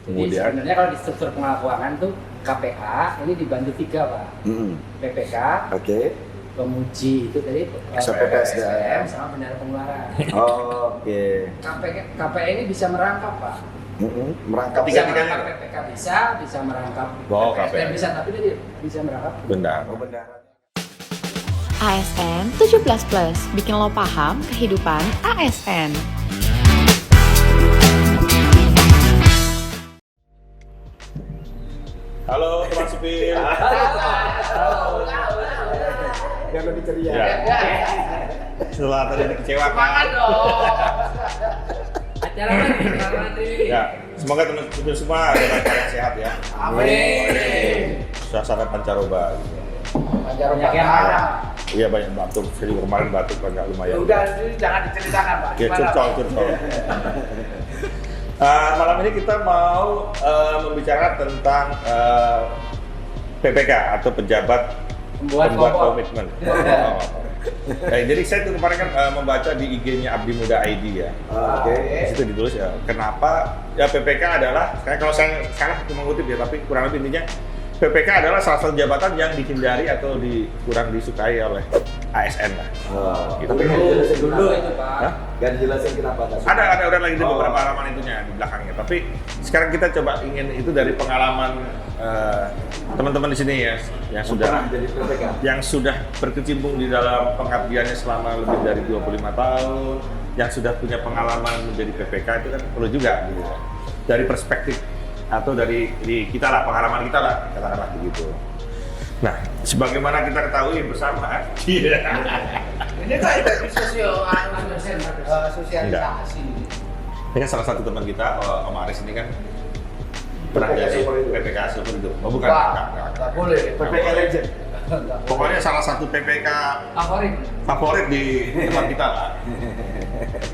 Jadi sebenarnya kalau di struktur pengelola keuangan tuh KPA ini dibantu 3 Pak. PPK, pemuji itu tadi SPPSDM sama bendahara pengeluaran. KPA ini bisa merangkap Pak. Merangkap Bisa merangkap PPK bisa merangkap PPSDM bisa, tapi dia bisa merangkap bendahara. ASN 17+, bikin lo paham kehidupan ASN. Halo teman sipil. Biar lebih ceria. Setelah tadi dikecewakan. Makan dong. Acara nanti. Ya, semoga teman sipil semua dalam keadaan sehat ya. Amin. Suasana pancaroba. Banyak yang ada. Iya banyak batuk. Jadi kemarin batuk agak lumayan. Udah, jangan diceritakan Pak. Oke, curcol. Malam ini kita mau membicarakan tentang PPK atau pejabat pembuat komitmen. Jadi saya tuh kemarin kan membaca di IG-nya Abdi Muda ID ya. Di situ ditulis ya, kenapa ya PPK adalah, kalau saya salah cuma mengutip ya, tapi kurang lebih intinya PPK adalah salah satu jabatan yang dihindari atau kurang disukai oleh ASN lah. Gitu. Tapi nggak dijelasin dulu itu Pak. Nggak dijelasin kenapa? Ada udah lagi di beberapa halaman itunya di belakangnya. Tapi sekarang kita coba ingin itu dari pengalaman teman-teman di sini ya, yang sudah berkecimpung di dalam pengabdiannya selama lebih dari 25 tahun, yang sudah punya pengalaman menjadi PPK itu kan perlu juga gitu. Dari perspektif atau dari kita lah, pengalaman kita lah, katakanlah begitu. Nah, sebagaimana kita ketahui bersama, Ini kan dari sosialisasi. ini kan salah satu teman kita, Om Aris ini kan pernah jadi PPK Super itu. Oh bukan, nggak boleh. PPK Legend. Pokoknya salah satu PPK favorit di tempat kita lah.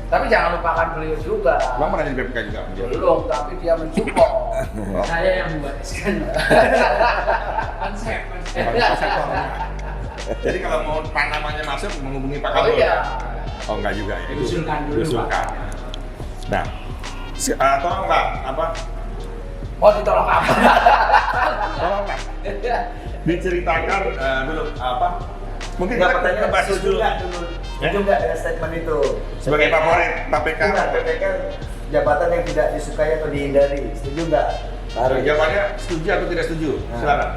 Tapi jangan lupakan beliau juga. Bang pernah jadi PPK juga? Belum, tapi dia mensupport. Saya yang membereskan. Konsep. Jadi kalau mau namanya masuk menghubungi Pak Oh Kabul. iya. Oh enggak juga ya. Diusulkan dulu, Diusulkan. Nah, tolong Pak, apa? Oh ditolong apa? Tolong Pak. Diceritakan dulu apa? Mungkin kita bahas dulu. Itu nggak ada statement itu. Sebagai favorit PPK. PPK jabatan yang tidak disukai atau dihindari. Setuju nggak? Jawabannya setuju atau tidak setuju? Silakan.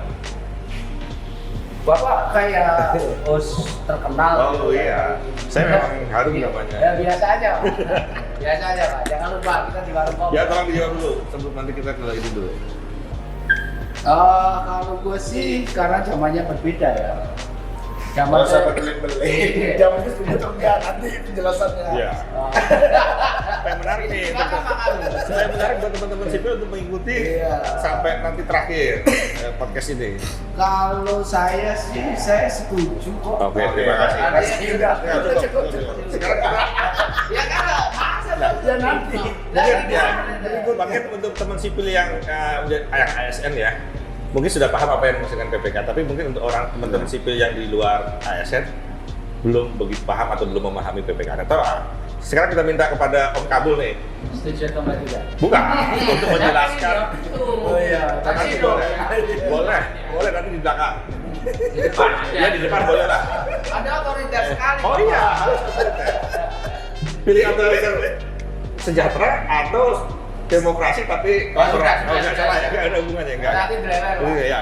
Bapak kayak host terkenal. Oh iya, saya memang harum namanya. Ya biasa aja Pak. Biasa aja Pak, jangan lupa kita di warung kopi. Ya tolong dijawab dulu, sebelum nanti kita ke itu dulu. Kalau gue sih karena zamannya berbeda ya. Zaman saya beli. Zaman itu sudah terlihat nanti penjelasannya. Iya. Supaya menarik nih, supaya menarik buat teman-teman sipil untuk mengikuti sampai nanti terakhir podcast ini. Kalau saya sih, saya setuju kok. Oke, terima kasih. Cukup. Sekarang kita Ya kan, masa nanti. mungkin untuk teman sipil yang ASN ya, mungkin sudah paham apa yang dimaksudkan PPK, tapi mungkin untuk orang teman-teman sipil yang di luar ASN belum begitu paham atau belum memahami PPK. Atau sekarang kita minta kepada Om Kabul nih. Setuju atau enggak juga? Bukan, untuk menjelaskan. Oh iya, Nanti boleh nanti di belakang. Di depan. Ya di depan boleh lah. Ada otoriter sekali. Oh iya, harus otoriter. Pilih otoriter sejahtera atau demokrasi tapi Demokrasi. oh enggak salah ya, enggak ada hubungannya enggak. Nanti driver. Iya.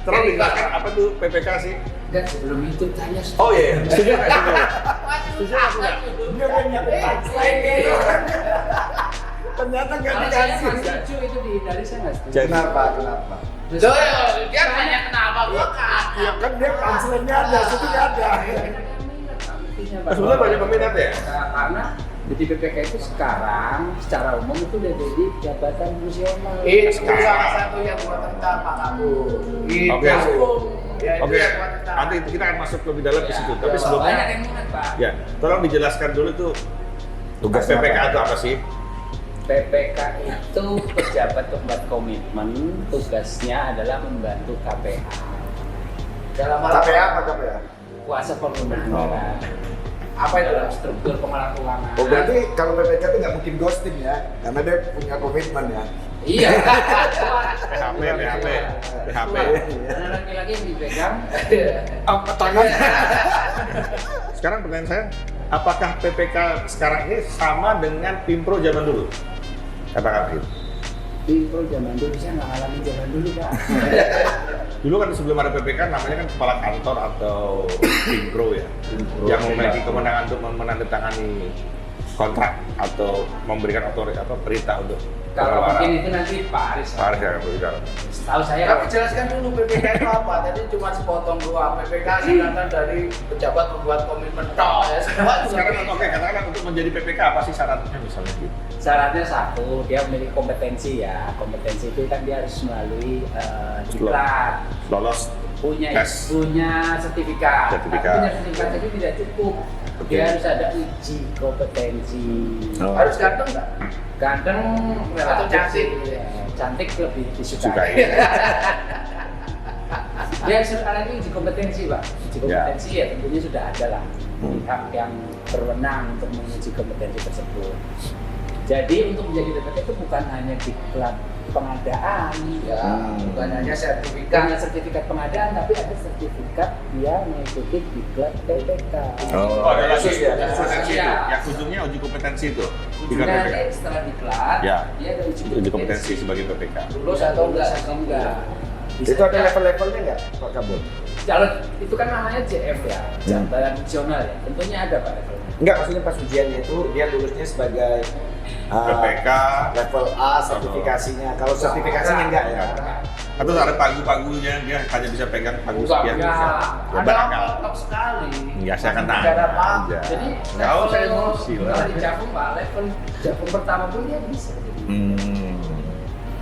Tolong dijelaskan apa tuh PPK sih? Dan sebelum itu tanya. Oh iya, setuju nggak setuju? Setuju nggak enggak? Dia kan nyatain. Ternyata nggak Kalau saya dikasih. nggak setuju itu dihindari, saya nggak setuju. Kenapa? Dia tanya kenapa gua Ya kan dia panselnya ada, situ nggak ada. Sebenarnya banyak peminat ya? Karena di PPK itu sekarang secara umum itu udah jadi jabatan fungsional. Itu salah satu yang gua tentang Pak Kabul. Oke. Ya, itu Oke, yang gua tentang. nanti kita akan masuk lebih dalam ke situ. Tapi Banyak sebelumnya, yang minat Pak. ya, tolong dijelaskan dulu tuh tugas Tugasnya PPK apa? itu apa sih? PPK itu pejabat pembuat komitmen, tugasnya adalah membantu KPA. Dalam hal KPA apa KPA? kuasa penggunaan anggaran. Apa itu dalam struktur pengelola keuangan? Oh berarti kalau PPK itu nggak mungkin ghosting ya, karena dia punya komitmen ya. Iya. PHP. Karena laki-laki yang dipegang. Sekarang pertanyaan saya, apakah PPK sekarang ini sama dengan Pimpro zaman dulu? Katakan gitu. Pimpro zaman dulu saya nggak ngalamin zaman dulu Pak. Dulu kan sebelum ada PPK namanya kan kepala kantor atau Pimpro ya, yang memiliki kewenangan untuk menandatangani kontrak atau memberikan perintah untuk Kalau pengeluaran. mungkin itu nanti Pak Aris. Pak Aris yang berbicara. Setahu saya Tapi jelaskan dulu PPK itu apa? Tadi cuma sepotong doang. PPK singkatan dari pejabat membuat komitmen tok ya. Semua itu Sekarang oke, katakanlah untuk menjadi PPK apa sih syaratnya misalnya gitu? syaratnya satu, dia memiliki kompetensi ya. Kompetensi itu kan dia harus melalui diklat, Lolos punya tes. sertifikat. Sertifikat. Tapi punya sertifikat itu tidak cukup. Oke. Dia harus ada uji kompetensi. harus ganteng nggak? Ganteng Atau cantik? Cantik lebih Sukai. disukai. Dia sekarang ini uji kompetensi Pak. Uji kompetensi ya tentunya sudah ada lah pihak yang berwenang untuk menguji kompetensi tersebut. Jadi untuk menjadi PPK itu bukan hanya diklat pengadaan, Ya, bukan hanya bukan sertifikat. hanya sertifikat pengadaan, tapi ada sertifikat dia mengikuti diklat PPK. Oh, ada lagi Khusus ya? kompetensi Iya. itu. Yang ujungnya uji kompetensi itu. Tiga Ujinya PPK. nanti setelah diklat, Ya. dia ada Uji kompetensi sebagai PPK. Lulus atau enggak? enggak. Itu ada level-levelnya nggak, Pak Kabul? Kalau itu kan namanya JF ya, jabatan fungsional ya. Tentunya ada Pak levelnya. Enggak, maksudnya pas ujiannya itu dia lulusnya sebagai PPK. level A sertifikasinya. Kalau sertifikasinya enggak ya. Atau ada pagu-pagunya, dia hanya bisa pegang pagu Enggak, sekian. enggak. Ya Ada barangkali. lengkap sekali. Enggak, saya akan Nggak tanya ada apa. aja. Jadi Nggak usah emosi lah. kalau di Japung Pak, level Japung pertama pun dia bisa. Hmm.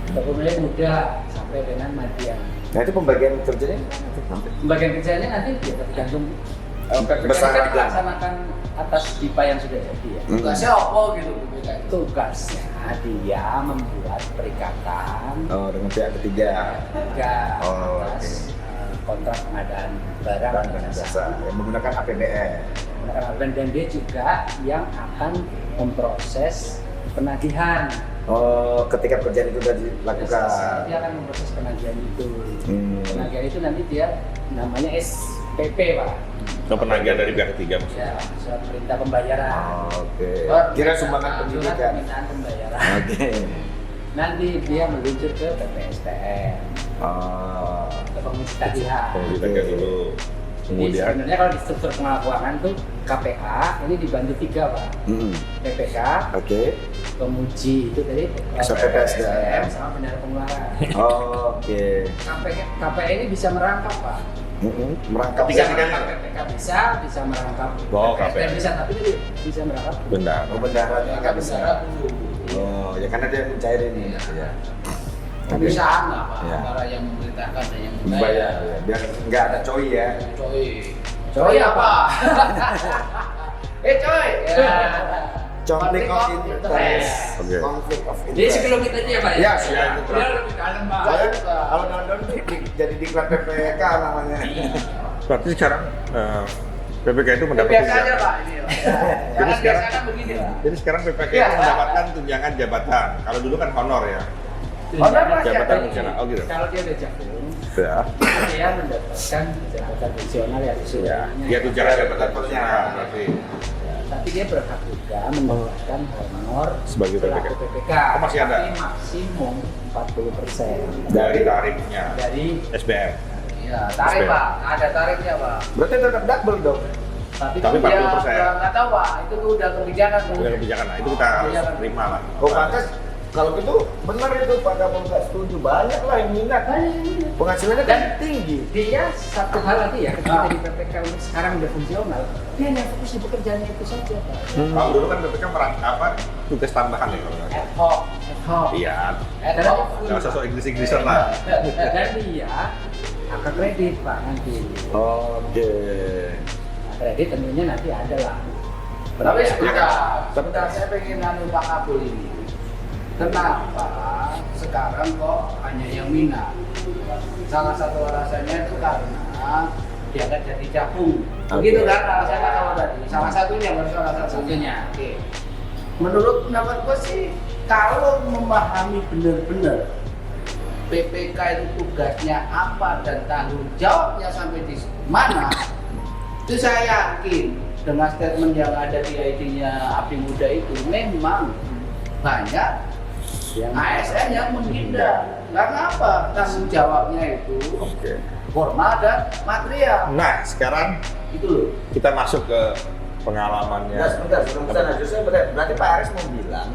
Japung mulai muda sampai dengan madya. Nah itu pembagian kerjanya Pembagian kerjanya nanti ya tergantung PPK besar kan aja. dilaksanakan atas DIPA yang sudah jadi ya. Tugasnya apa gitu PPK itu? Tugasnya dia membuat perikatan dengan pihak ketiga. harga Oh, atas kontrak pengadaan barang Dan dengan jasa yang menggunakan APBN. menggunakan APBN, dan dia juga yang akan memproses penagihan. Oh, ketika pekerjaan itu sudah dilakukan. Dia akan memproses penagihan itu. Hmm. Penagihan itu nanti dia namanya SPP Pak. Itu penagihan dari pihak ketiga maksudnya. Ya, surat perintah pembayaran. Oke. Surat Kira perintah- sumbangan surat pendidikan. permintaan pembayaran. Oke. Nanti dia meluncur ke PPSTN, Oh. ke penguji tagihan. Penguji tagihan dulu. Jadi Kemudian sebenarnya kalau di struktur pengelola keuangan tuh KPA ini dibantu 3 Pak. PPK, Oke. penguji itu tadi PPSDM. sama bendahara pengeluaran. Oke. KPA ini bisa merangkap Pak. Merangkap. Tiga. Bisa merangkap PPK bisa merangkap Oh, PPSDM KPA. bisa, tapi dia bisa merangkap benar. Oh, bendaharanya nggak bisa. dulu. Oh, ya karena dia mencairin ini. Ya. Tapi bisa nggak Pak? Ya. Antara yang memerintahkan dan yang Bayar, ya. Biar nggak ada coy ya. Coy. Coy apa? Coy. Ya. Conflict of interest. Oke. Conflict of Jadi interest. sebelum kita aja ya Pak Ya, ya, itu Biar lebih kalem Pak. Saya kalau nonton jadi diklat PPK namanya. Berarti sekarang PPK itu mendapat Biasa aja tunjangan. Pak ini. Pak. Jadi Jangan sekarang- biasakan begini Pak. Jadi sekarang PPK Ya. itu mendapatkan tunjangan jabatan. Kalau dulu kan honor ya. Honor Mas, ya? Jabatan fungsional. Oh gitu. Kalau dia udah jagung, Ya. dia mendapatkan jabatan fungsional ya Ya. sesuai. Dia tunjangan jabatan fungsional berarti. Tapi dia berhak juga mendapatkan honor Sebagai selaku PPK. PPK. Oh, masih ada? Tapi maksimum 40% Dari tarifnya dari SBM. Iya, tarif Pak. Ada tarifnya Pak. Berarti tetap double dong. tapi Tapi kan 40%. Ya, nggak tahu Pak. Itu tuh udah kebijakan tuh. Udah kebijakan. Nah, itu kita harus terima lah. Oh, pantas kalau gitu benar itu Pak Kabul nggak setuju. Banyak lah yang minat. Penghasilannya kan tinggi. dia satu hal lagi ya ketika di PPK untuk sekarang udah fungsional, dia hanya fokus di pekerjaannya itu saja Pak. Kalau dulu kan PPK apa tugas tambahan ya kalau nggak salah. Ad hoc. Iya. Ad Dan hoc. Nggak usah sok Inggris-Inggrisan lah. dan dia akan kredit Pak nanti. Oke. Kredit tentunya nanti ada lah. Tapi Pendidikan. sebentar saya pengen nanya Pak Kabul ini. Kenapa sekarang kok hanya yang minat? Salah satu alasannya itu karena dia kan jadi capung. Begitu kan alasannya kalau tadi. Salah satunya baru salah satunya. Oke. Menurut pendapat gue sih kalau memahami benar-benar PPK itu tugasnya apa dan tanggung jawabnya sampai di mana, itu saya yakin dengan statement yang ada di ID-nya Abdi Muda itu memang banyak Yang ASN yang menghindar. Karena apa? Tanggung jawabnya itu Oke. formal dan material. Nah, sekarang Itu loh. kita masuk ke pengalamannya. Nah, sebentar, sebelum kesana, justru berarti Pak Aris mau bilang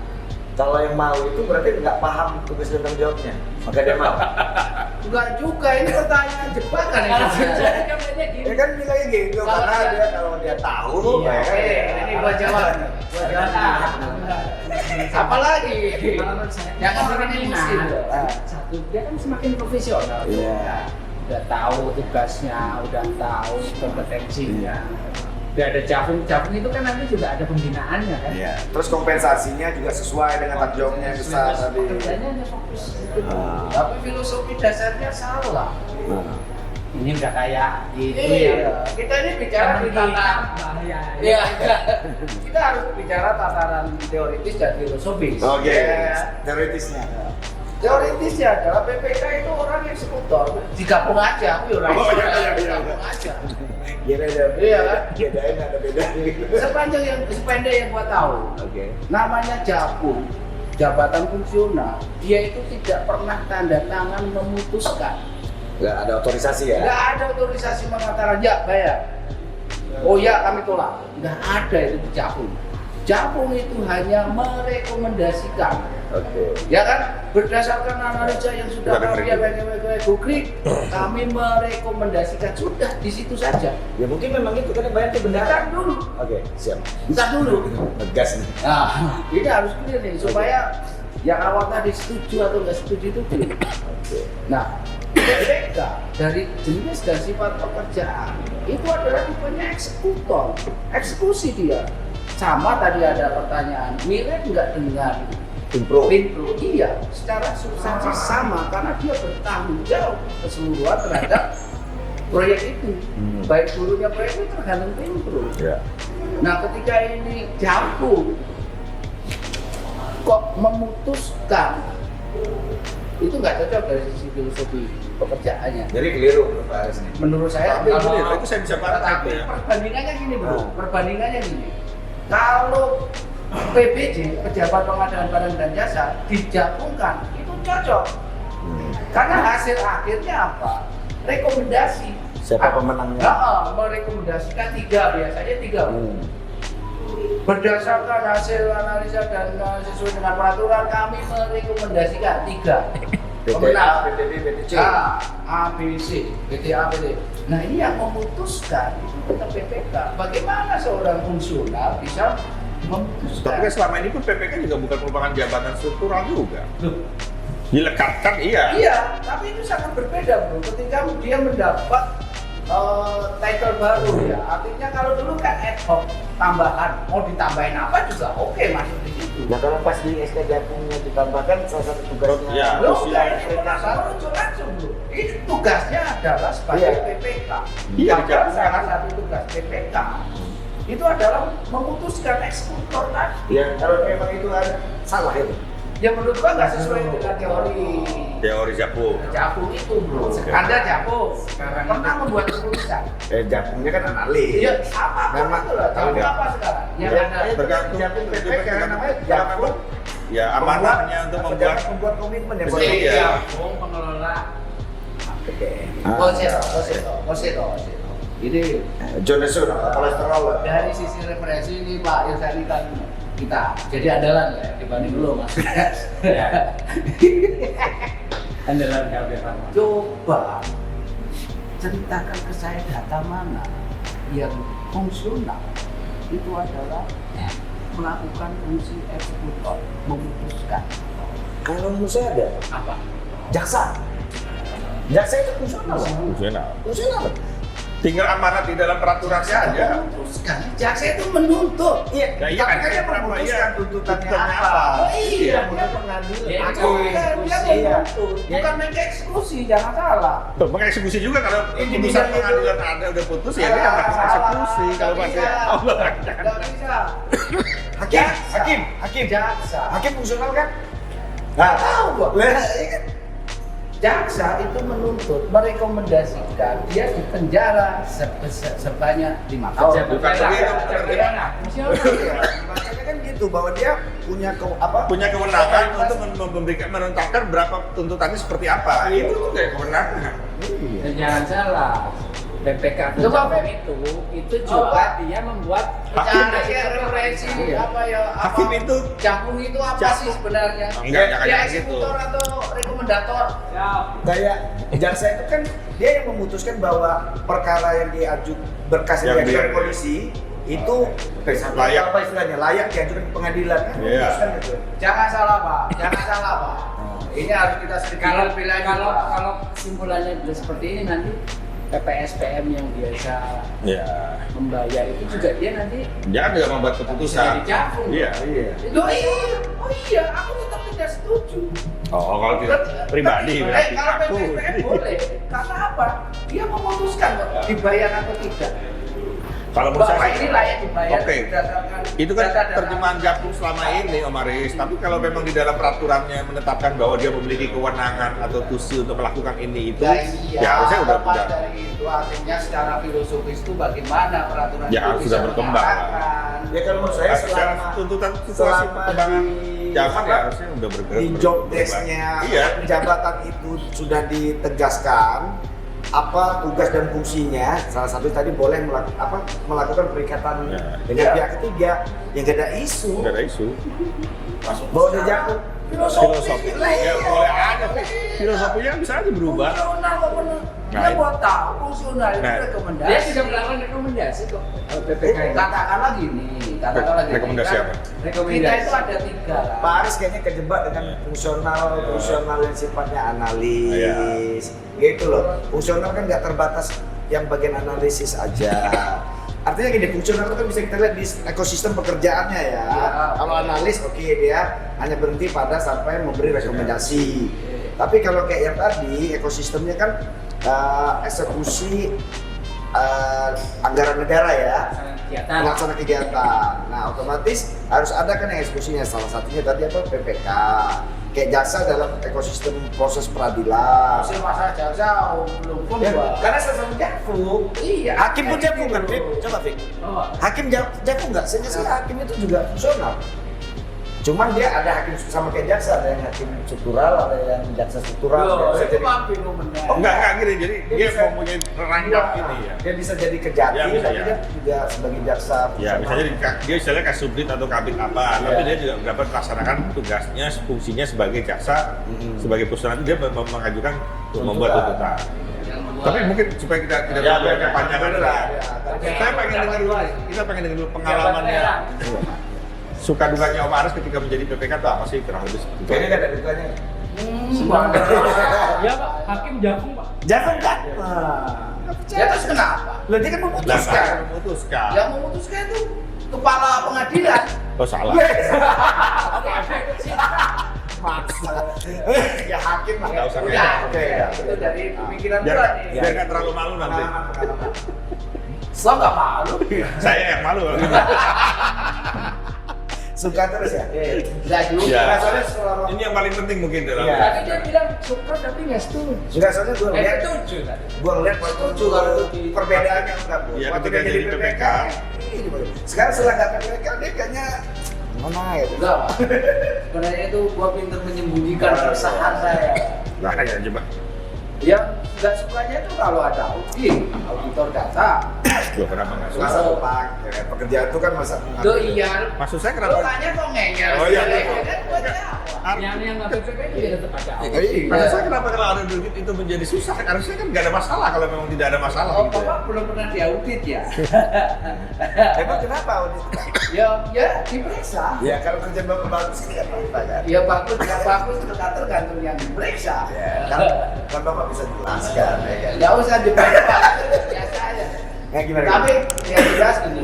kalau yang mau itu berarti nggak paham tugas dan tanggung jawabnya, maka dia mau. Enggak juga, ini pertanyaan jebakan ini. Ya kan bilangnya gitu, Kalau karena dia- dia kalau dia tahu, Iya, ya kan. Oke, ini gua jawab. Gua jawab. Apalagi? Pengalaman saya Jangan orang bikin minat. emosi. Satu, dia kan semakin profesional. Iya. Udah tahu tugasnya, udah tahu kompetensinya. Udah ada Javung itu kan nanti juga ada pembinaannya kan. Iya. Terus kompensasinya juga sesuai dengan tanggung jawabnya yang besar tadi. Kerjanya hanya fokus itu. Ah. Tapi filosofi dasarnya salah. Nah. Ini udah kayak itu Iya, ya. kita ini bicara di tataran. bahaya. Iya, kita harus bicara tataran teoritis dan filosofis. Oke, Ya. teoritisnya. Teoritisnya adalah PPK itu orang yang eksekutor, digabung aja, aku ya orang Oh, iya, eksekutor, iya, iya. digabung aja. Iya, Iya kan? Bedain ada bedanya gitu. Sepanjang yang sependek yang gua tahu, Oke. namanya Japung, jabatan fungsional, dia itu tidak pernah tanda tangan memutuskan. Nggak ada otorisasi ya? Nggak ada otorisasi mengatakan ya bayar. Oh ya kami tolak. Nggak ada itu di Japung. Japung itu hanya merekomendasikan. Oke. Ya kan, berdasarkan analisa yang sudah Kita kami dengerin googling, kami merekomendasikan sudah di situ saja. Ya mungkin memang itu kan yang banyak itu benar. Bentar dulu, Oke, siap. bentar dulu. Ngegas nih. Nah, ini harus clear nih supaya yang awal tadi setuju atau nggak setuju itu clear. Oke. Nah, PPK dari jenis dan sifat pekerjaan itu adalah tipenya eksekutor, eksekusi dia. Sama tadi ada pertanyaan, mirip nggak dengan Impro. Pinpro? Iya, secara substansi sama karena dia bertanggung jawab keseluruhan terhadap proyek itu. Baik dulunya proyek itu tergantung Pinpro. Ya. Nah, ketika ini Japung kok memutuskan, itu nggak cocok dari sisi filosofi pekerjaannya. Jadi keliru menurut Pak Aris nih. Menurut saya, Tapi bener, itu saya bisa paham tapi ya. perbandingannya gini bro, Ah. perbandingannya gini. Kalau PBJ, pejabat pengadaan barang dan jasa, digabungkan, itu cocok. Karena hasil akhirnya apa? Rekomendasi. Siapa pemenangnya? Merekomendasikan biasanya tiga. Berdasarkan hasil analisa dan sesuai dengan peraturan, kami merekomendasikan 3 pemenang. PTB, PTC. A, B, C, BTA, BT. Nah ini yang memutuskan itu kita PPK. Bagaimana seorang fungsional bisa memutuskan? Tapi kan selama ini pun PPK juga bukan merupakan jabatan struktural juga. Loh, Dilekatkan iya. iya, tapi itu sangat berbeda bro. Ketika dia mendapat title baru ya, artinya kalau dulu kan ad hoc tambahan, mau ditambahin apa juga oke masuk di situ. Nah kalau pas di SK Japungnya ditambahkan salah satu tugasnya. Ya. Loh, usia ini penasaran muncul langsung bro. Ini tugasnya adalah sebagai Iya. PPK. Iya, Padahal dijawab. salah satu tugas PPK itu adalah memutuskan eksekutor tadi. Ya kalau memang itu ada salah itu. Ya menurut gua nggak sesuai dengan Teori Japung. Japung itu bro. Oke. Anda Japung pernah membuat keputusan. Japungnya kan analis. Iya, apa Memang itu lah. Japung iya. apa sekarang? Yang Ya, ada Tergantung Japung PPK PPK namanya Japung. Ya amanahnya untuk membuat membuat komitmen ya. Betul, Pak? iya. Javung pengelola Oke. Posito. Ini Jonesun, kolesterol. dari sisi referensi ini Pak Irsani kan kita jadi andalan ya dibanding dulu mas. Ya. Andalan KP Farma. Coba ceritakan ke saya data mana yang fungsional itu adalah melakukan fungsi eksekutor, memutuskan. Kalau menurut saya ada Apa? jaksa. Jaksa itu fungsional. fungsional. Fungsional. Tinggal amanat di dalam peraturan saja. Memutuskan. Jaksa itu menuntut. Iya. Ya, iya kan, Makanya kenapa memutuskan iya? tuntutannya Tuntutannya apa? apa? Oh, iya. Dia mengadil. Iya, Aku Dia Iya. menuntut, bukan mengeksekusi, jangan salah. Tuh, mengeksekusi juga kalau Ini putusan bisa pengadilan ada udah putus ya dia melakukan eksekusi kalau masih Allah. Nggak bisa. Hakim. Jaksa. Hakim. Jaksa. Hakim fungsional kan? Nggak tahu kok. Lah, iya kan? Jaksa itu menuntut, merekomendasikan dia dipenjara sebanyak 5 tahun. Bukan begitu, Bacanya kan gitu bahwa dia punya punya kewenangan untuk memberikan menentukan berapa tuntutannya seperti apa. Itu tuh kayak kewenangan. Dan jangan salah, PPK Coba, Jakpung itu juga dia membuat Cara dia referensi apa ya? Hakim itu Jakpung itu apa sih sebenarnya? Enggak, jangan Dia gitu. eksekutor atau rekomendator? kayak jaksa itu kan dia yang memutuskan bahwa perkara yang berkas yang Yang diajukan dia- polisi itu Layak. apa istilahnya layak diajukan ke pengadilan kan Iya. memutuskan itu. Jangan salah Pak, jangan salah Pak. Ini harus kita sedikit kalau lebih lagi, kalau Pak. kalau kesimpulannya seperti ini nanti PPSPM yang biasa Ya. membayar itu juga dia nanti Jangan juga membuat keputusan. Jadi Jakpung. Iya. Oh iya, aku tetap tidak setuju. Oh, kalau tidak pribadi berarti Kalau aku. PPSPM boleh, karena apa? Dia memutuskan kok dibayar atau tidak. Kalau menurut Bahwa saya ini layak dibayar Oke. berdasarkan itu kan data-data. terjemahan Jakpung selama ini, Om Aris. Tapi kalau memang di dalam peraturannya menetapkan bahwa dia memiliki kewenangan atau tusi untuk melakukan ini itu, Ya iya, ya harusnya udah lepas dari itu artinya secara filosofis itu bagaimana peraturan Ya, itu sudah bisa berkembang. mengarahkan. Ya kalau menurut saya secara tuntutan situasi perkembangan zaman ya harusnya udah bergerak. di job desk-nya Iya. jabatan itu sudah ditegaskan apa tugas dan fungsinya. Salah satu tadi boleh melakukan perikatan Ya. dengan pihak ketiga yang gak ada isu. Nggak ada isu. Bahwa dia Jakpung Filosofi. Ya boleh aja, Pi. Filosofinya bisa aja berubah. Fungsional kok bener. Nah, Dia itu. mau tahu fungsional itu Nah. rekomendasi. dia sudah melakukan rekomendasi kok PPK ini. Katakanlah gini, katakanlah gini. Rekomendasi kan apa? Rekomendasi. Kita itu ada 3 lah. Pak Aris kayaknya kejebak dengan fungsional yang sifatnya analis, gitu loh. Fungsional kan nggak terbatas yang bagian analisis aja. Artinya gini, fungsional itu kan bisa kita lihat di ekosistem pekerjaannya ya. Ya. Kalau analis, oke dia hanya berhenti pada sampai memberi rekomendasi. Tapi kalau kayak yang tadi, ekosistemnya kan eksekusi anggaran negara ya. Kegiatan. Pelaksana kegiatan. Nah, otomatis harus ada kan yang eksekusinya. Salah satunya tadi apa? PPK. Kayak jaksa dalam ekosistem proses peradilan. Hasil masa jaksa belum pun Ya, gua. karena sama Jakpung. Iya. Hakim pun Jakpung kan, Fik? Coba, Fik. Oh, Hakim Jakpung nggak? Sehingga hakim itu juga fungsional. Cuman dia ada hakim sama kayak jaksa, ada yang hakim struktural, ada yang jaksa struktural. dia Loh, bisa itu jadi- mah fenomena. Oh, Enggak gini. Jadi Dia dia bisa- mempunyai rangkap ini ya. Dia bisa jadi kejati, Ya, bisa, tapi ya. dia juga sebagai jaksa. Ya, fungsional. misalnya dia istilahnya kasubdit atau kabit apa, tapi Iya. dia juga dapat melaksanakan tugasnya, fungsinya sebagai jaksa, sebagai putusan dia mengajukan untuk membuat tuntutan. Tapi mungkin supaya kita tidak Ya, terlalu ya, kepanjangan ya, ya. ya. Saya pengen dengar dulu, kita pengen dengar dulu pengalamannya. Suka dukanya Om Aris ketika menjadi PPK itu apa sih kurang lebih seperti itu? Kayaknya nggak ada dukanya. ya Pak, Hakim Jakpung Pak. Jakpung kan? Ya terus kenapa? Loh, dia kan Lah, memutuskan. saya memutuskan. Yang memutuskan itu kepala pengadilan. Oh salah. Maksa. Ya hakim lah. Nggak usah Udah, kayak. Oke, ya. itu dari pemikiran Biar gua nih. biar nggak terlalu malu nanti. Pengalaman. Lo nggak malu? Saya yang malu. Suka terus ya? Nggak juga. Ya. Nggak, soalnya selama Ini yang paling penting mungkin dalam. Iya. Tadi dia bilang suka tapi nggak setuju. Enggak, soalnya gue ngeliat Setuju tadi. gue ngeliat waktu itu kalau di- perbedaannya enggak Bu. Iya, Waktu ketika dia jadi PPK. ini, Bu. Sekarang setelah nggak PPK dia kayaknya mana gitu. Enggak, Pak. Sebenarnya itu gua pintar menyembunyikan keresahan saya. Nah, ya coba. Yang nggak sukanya itu kalau ada audit, auditor data. Loh, kenapa nggak suka? Masa Pak, pekerjaan itu kan masa Itu iya. Maksud saya Lo kenapa? tanya kok ngeyel. Oh, iya. Kan gua jawab. Yang nggak PPK itu ya tetap ada. Iya. Maksud saya kenapa kalau ada duit itu menjadi susah? Harusnya kan nggak ada masalah kalau memang tidak ada masalah Oh, gitu. Bapak belum pernah diaudit ya? Emang kenapa audit? Ya diperiksa. Ya kalau kerjaan Bapak bagus kan nggak apa-apa kan? Ya bagus, nggak bagus tergantung yang diperiksa. Ya, kan Bapak bisa jelaskan ya kan? Nggak usah diperiksa, biasa aja. Ya gimana? Tapi yang jelas gini,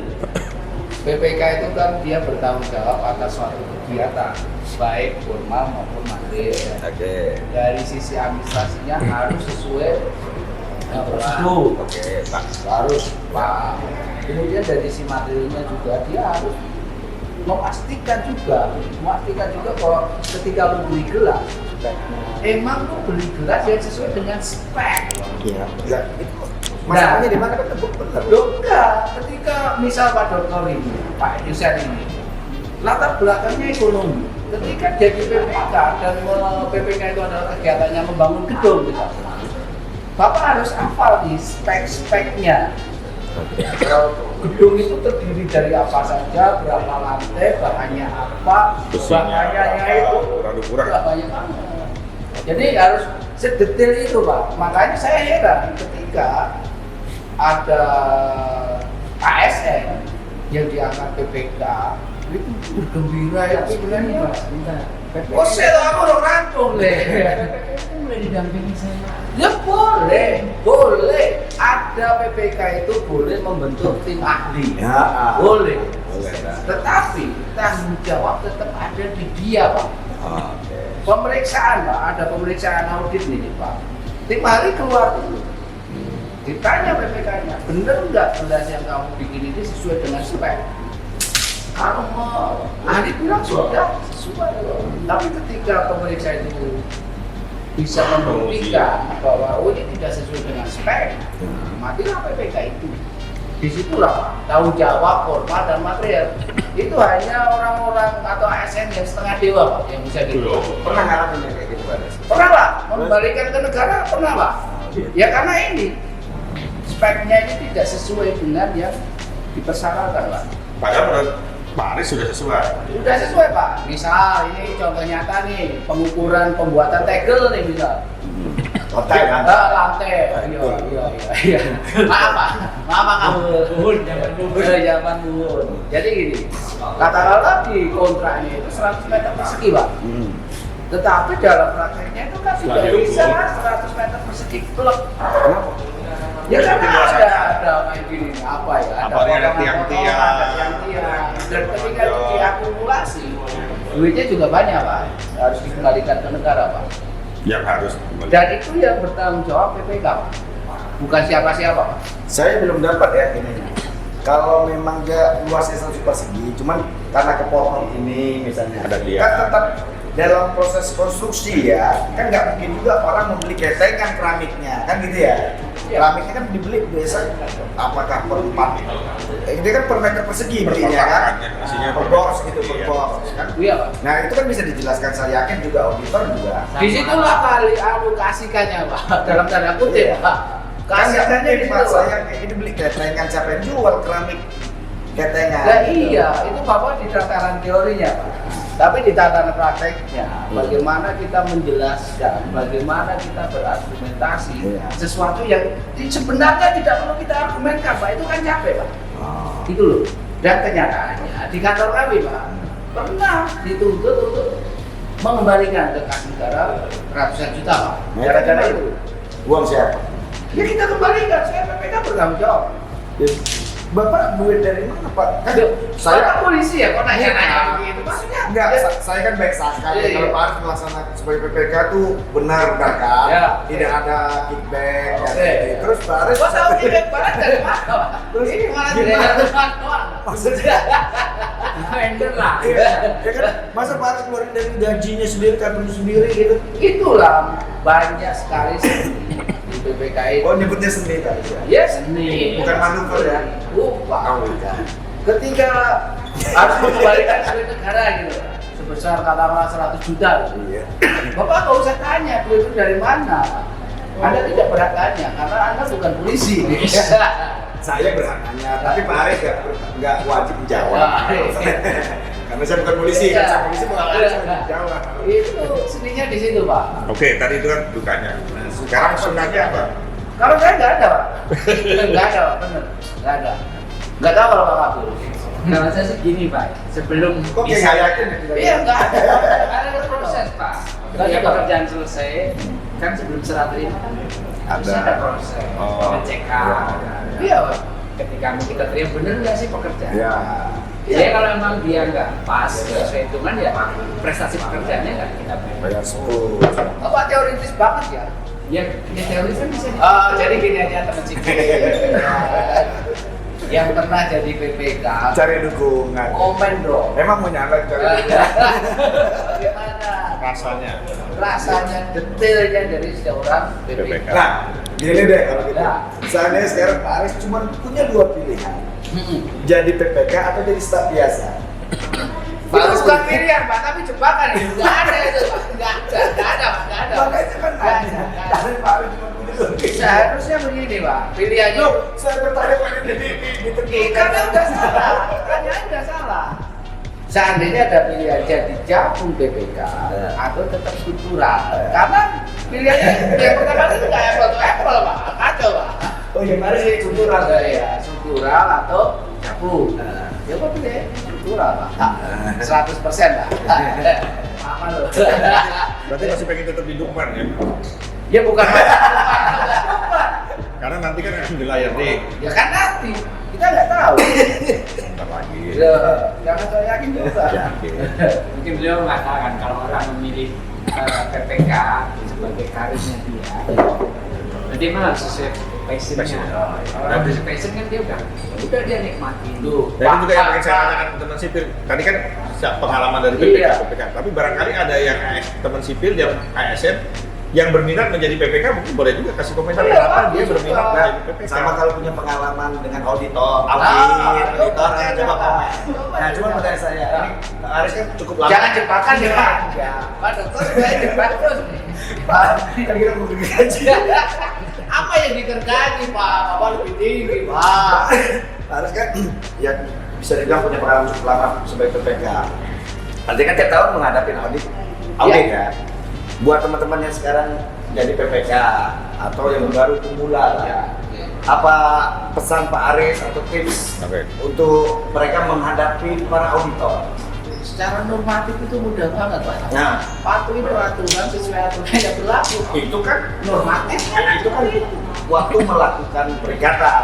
BPK itu kan dia bertanggung jawab atas suatu kegiatan, baik formal maupun materi. Oke. Dari sisi administrasinya harus sesuai prosedur. Oke, Pak. Harus Pak. Kemudian dari sisi materinya juga dia harus memastikan juga bahwa ketika lu beli gelas, emang lu beli gelas yang sesuai dengan spek. Iya. Enggak. Masalahnya di mana kan benar. Enggak, ketika misal Pak Dokter ini, Pak Yusen ini, latar belakangnya ekonomi. Ketika jadi PPK dan PPK itu adalah kegiatannya membangun gedung gitu. Bapak harus hafal di spek-speknya. Gedung itu terdiri dari apa saja, berapa lantai, bahannya apa, bahannya itu banyak banget. Jadi harus sedetail itu Pak. Makanya saya heran ketika ada ASN yang diangkat PPK itu bergembira ya sebenarnya. Oh saya aku udah rampung deh. Boleh didampingi saya. Ya boleh. Ada PPK itu boleh membentuk tim ahli. Ya, boleh. Boleh. Tetapi tanggung jawab tetap ada di dia Pak. Pemeriksaan Pak, ada pemeriksaan audit nih Pak. Tim ahli keluar dulu. Ditanya PPK-nya, bener nggak gelas yang kamu bikin ini sesuai dengan spek? Kalau ahli bilang sudah sesuai, tapi ketika pemeriksa itu bisa membuktikan bahwa oh ini tidak sesuai dengan spek, matilah PPK itu. Disitulah Pak, tanggung jawab formal dan material. Itu hanya orang-orang atau ASN yang setengah dewa Pak yang bisa gitu. Pernah ngalamin kayak gitu Pak? Pernah Pak, mengembalikan ke negara pernah Pak. Ya karena ini speknya ini tidak sesuai dengan yang dipersyaratkan Pak. Padahal menurut Pak Aris sudah sesuai. Sudah sesuai Pak. Misal ini contoh nyata nih pengukuran pembuatan tegel nih misal. Lantai kan? Lantai. Iya. Maaf Pak kamu. Zaman dulu. Jadi gini, katakanlah di kontraknya itu 100 meter persegi Pak. Tetapi dalam prakteknya itu kan tidak bisa 100 meter persegi plek. Ya karena ada kayak gini apa ya? Ada tiang-tiang. Dan ketika itu diakumulasi, duitnya juga banyak Pak. Harus dikembalikan ke negara Pak. Yang harus kembali. Dan itu yang bertanggung jawab PPK Pak. Bukan siapa-siapa Pak. Saya belum dapat ya ini. Kalau memang dia luasnya 100 persegi, cuman karena kepotong ini misalnya, Ada dia. kan tetap dalam proses konstruksi ya, kan nggak mungkin juga orang membeli ketengan keramiknya, kan gitu ya. Keramiknya kan dibeli biasa apakah per 4 ini kan per meter persegi belinya kan, Isinya per box gitu, per box kan. Iya Pak. Nah itu kan bisa dijelaskan, saya yakin juga auditor juga. Disitulah kali alokasikannya Pak. Dalam tanda kutip Iya. Pak. Kan nggak Kasihkannya mungkin di Pak, situ. saya ini beli ketengan, siapa yang jual keramik ketengan? Nah gitu. iya, itu Bapak di tataran teorinya Pak. Tapi di tataran prakteknya, bagaimana kita menjelaskan, bagaimana kita berargumentasi sesuatu yang sebenarnya tidak perlu kita argumenkan Pak, itu kan capek Pak. Itu loh. Dan kenyataannya di kantor kami Pak, pernah dituntut untuk mengembalikan ke kas negara ratusan juta Pak. Gara-gara itu. Uang siapa? Ya kita kembalikan, saya PPK bertanggung jawab. Bapak duit dari mana Pak? Kan Saya polisi ya, kok nanya-nanya begitu? Maksudnya enggak, saya kan baik sangka Iya, kalau iya. Pak Aris melaksanakan sebagai PPK tuh benar kan? Ya. Tidak ada kickback. Oke. Ya. Terus Pak Aris Gua tahu ini barang dari mana Pak? Terus Ini malah gimana? dari mana? maksudnya Vendor lah. ya kan? Masa Pak Aris keluarin dari gajinya sendiri, kartu sendiri gitu? Itulah banyak sekali seni di PPK itu. Oh nyebutnya sendiri kan? Ya seni. Bukan manuver ya? Bukan. Ketika harus mengembalikan duit negara gitu, sebesar katakanlah 100 juta. Iya. Bapak nggak usah tanya duit itu dari mana. Anda tidak berhak tanya karena Anda bukan polisi. Saya berhak nanya, tapi Pak Aris nggak wajib menjawab. Karena saya bukan polisi, kan saya polisi Pak Aris menjawab. Itu seninya di situ Pak. Oke, tadi itu kan dukanya. Sekarang senangnya apa? Kalau saya nggak ada Pak. Nggak ada Pak, bener. Nggak ada. Nggak tahu kalau Pak Kabul. Kalau saya sih gini Pak, sebelum Kok kayak nggak yakin? Iya nggak ada. ada proses Pak. Nggak Ketika ada. pekerjaan selesai, kan sebelum serah terima harus Ada. ada proses Oh. pengecekan. Iya Pak. Ketika mau kita terima bener nggak sih pekerjaan? Ya. Jadi kalau memang dia nggak pas sesuai hitungan ya prestasi pekerjaannya nggak kita bayar. Bayar 10. Bapak teoritis banget ya. Ya teori kan bisa. Jadi gini aja teman sih. yang pernah jadi PPK Cari dukungan. komen dong. Emang mau nyalek cari dukungan. Bagaimana rasanya detailnya dari seorang PPK. PPK. Nah, gini deh kalau gitu. Nah. Misalnya sekarang Pak Aris cuma punya 2 pilihan. Jadi PPK atau jadi staf biasa. Itu bukan pilihan Pak, tapi jebakan ya. Nggak ada itu Pak, nggak ada. Makanya kan Nggak ada. Tapi Pak Aris cuma punya 2 pilihan. Seharusnya begini Pak, pilihannya Loh, saya bertanya Pak di karena udah salah, pertanyaannya udah salah. Seandainya ada pilihan jadi gabung PPK atau tetap struktural, karena pilihannya yang pertama itu nggak apple to apple Pak, kacau Pak. Oh iya, mari saya struktural Ya, struktural atau gabung. Ya Pak pilih struktural Pak, 100% Pak. Apa loh? Berarti masih pengen tetap di Dukman ya? Ya bukan Karena nanti kan akan di layar nih. ya kan nanti kita nggak tahu. Sebentar lagi. Ya, jangan saya yakin juga. Yakin. Mungkin beliau mengatakan kalau orang memilih PPK sebagai karirnya dia, nanti malah sesuai passionnya. Kalau udah sesuai passion kan dia udah dia nikmatin dulu. Dan itu juga yang pengen saya tanyakan ke teman sipil. Tadi kan pengalaman dari PPK, Iya. PPK. Tapi barangkali ada yang teman sipil yang ASN yang berminat menjadi PPK, mungkin boleh juga kasih komentar Iya, kenapa dia bagus berminat juga. menjadi PPK. sama kalau punya pengalaman dengan auditor, coba coba komen. Nah, cuma pertanyaan saya, ini Pak Aris kan cukup lama. Jangan jebakan ya Pak. Pak Dokter saya jebak terus. Pak, kan kita mau beli gaji. Apa yang dikerjakan Pak? Apa lebih tinggi Pak? Pak Aris kan ya bisa dibilang punya pengalaman cukup lama sebagai PPK. Nanti kan tiap tahun menghadapi audit ya. Buat teman-teman yang sekarang jadi PPK atau yang baru pemula lah. Ya. Apa pesan Pak Aris atau tips Oke. untuk mereka menghadapi para auditor? Secara normatif itu mudah banget Pak. Nah, Patuhi peraturan sesuai aturan yang berlaku. itu kan Normatif kan itu kan waktu melakukan perikatan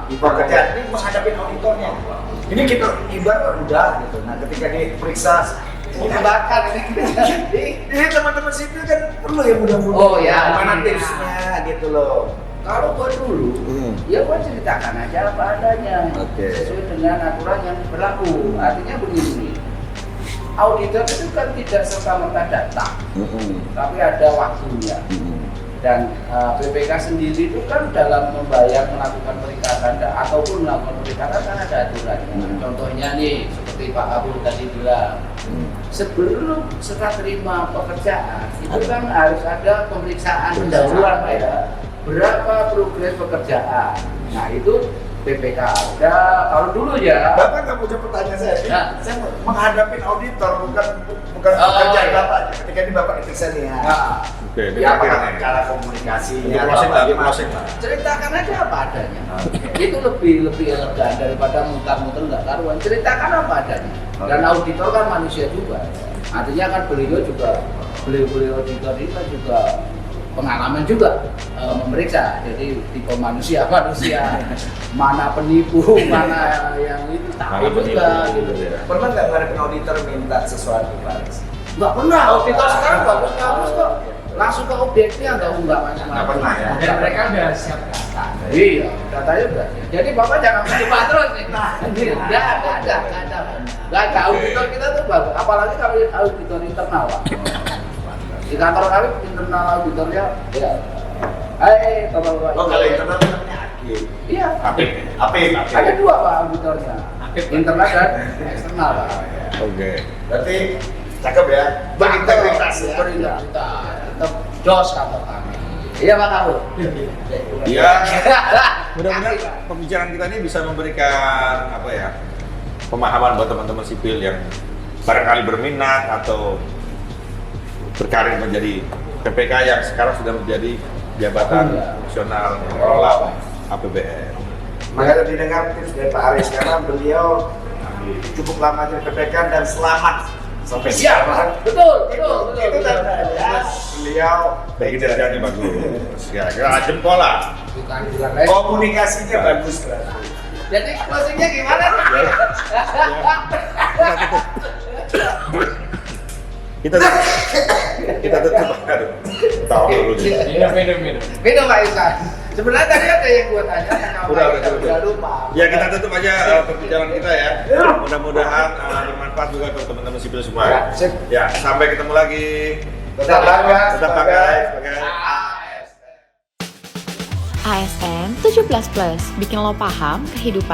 di pekerjaan ini menghadapi auditornya. Ini kita ibarat udah gitu. Nah, ketika diperiksa jebakan ini. ini teman-teman sipil kan perlu ya mudah-mudahan. Oh, ya. Gimana Iya. tipsnya gitu loh. Kalau gua dulu, ya gua ceritakan aja apa adanya, Oke. sesuai dengan aturan yang berlaku. Artinya begini, auditor itu kan tidak serta-merta datang, tapi ada waktunya. Dan BPK sendiri itu kan dalam membayar melakukan perikatan ataupun melakukan perikatan kan ada aturannya. Contohnya nih, seperti Pak Abdul tadi bilang, sebelum serah terima pekerjaan itu kan harus ada pemeriksaan pendahuluan Pak ya. Berapa progres pekerjaan? Nah itu BPK ada. Kalau dulu ya. Bapak nggak punya pertanyaan saya. Ya. Saya menghadapi auditor bukan Oh, pekerjaan iya. Bapak. Ketika ini Bapak diperiksa nih ya. Nah, Oke, Ya dia apa akhirnya. cara komunikasinya? Untuk atau closing apa lah, gimana? closing lah. ceritakan aja apa adanya. Itu lebih elegan daripada mutar-mutar nggak karuan. Ceritakan apa adanya. Dan auditor kan manusia juga. Artinya kan beliau auditor ini kan juga pengalaman juga memeriksa. Jadi tipe manusia mana penipu, mana yang itu tahu Mana juga. penipu, Gitu. ya. Pernah nggak ngadepin auditor minta sesuatu Pak Aris? Nggak pernah. Auditor sekarang bagus kok. Langsung ke objeknya nggak macam-macam. Nggak pernah ya. Dan mereka udah siap data. Iya, datanya udah. Jadi Bapak jangan mencoba terus nih. Nggak ada. Auditor kita tuh bagus. Apalagi kalau auditor internal, Pak. Di kantor kami internal auditornya, ya. Hai, Bapak-bapak. Oh, kalau internal namanya Akib. Iya. Apik. Ada dua Pak auditornya. Internal dan eksternal, Pak. Oke. Berarti cakep ya. Berintegritas ya. Berintegritas. Tetap jos kantor kami. Iya Pak Kabur. Ya, mudah-mudahan pembicaraan kita ini bisa memberikan apa ya pemahaman buat teman-teman sipil yang barangkali berminat atau berkarir menjadi PPK yang sekarang sudah menjadi jabatan fungsional mengelola APBN. Makanya didengar tips dari Pak Aris karena beliau cukup lama jadi PPK dan selamat sampai sekarang. Betul. Itu tandanya beliau Bagi kerjanya bagus. Ya, kira jempol lah. Bukan lain. komunikasinya bagus berarti. Jadi closingnya gimana nih? Kita tutup. Aduh, tahu dulu nih. Minum. Minum Pak Isan. Sebenarnya tadi ada yang gua tanya, Udah udah lupa. Ya kita tutup aja perbincangan kita ya. Mudah-mudahan bermanfaat juga untuk teman-teman sipil semua. Ya, sip. Ya, sampai ketemu lagi. Tetap bangga Tetap bangga sebagai ASN 17 Plus, bikin lo paham kehidupan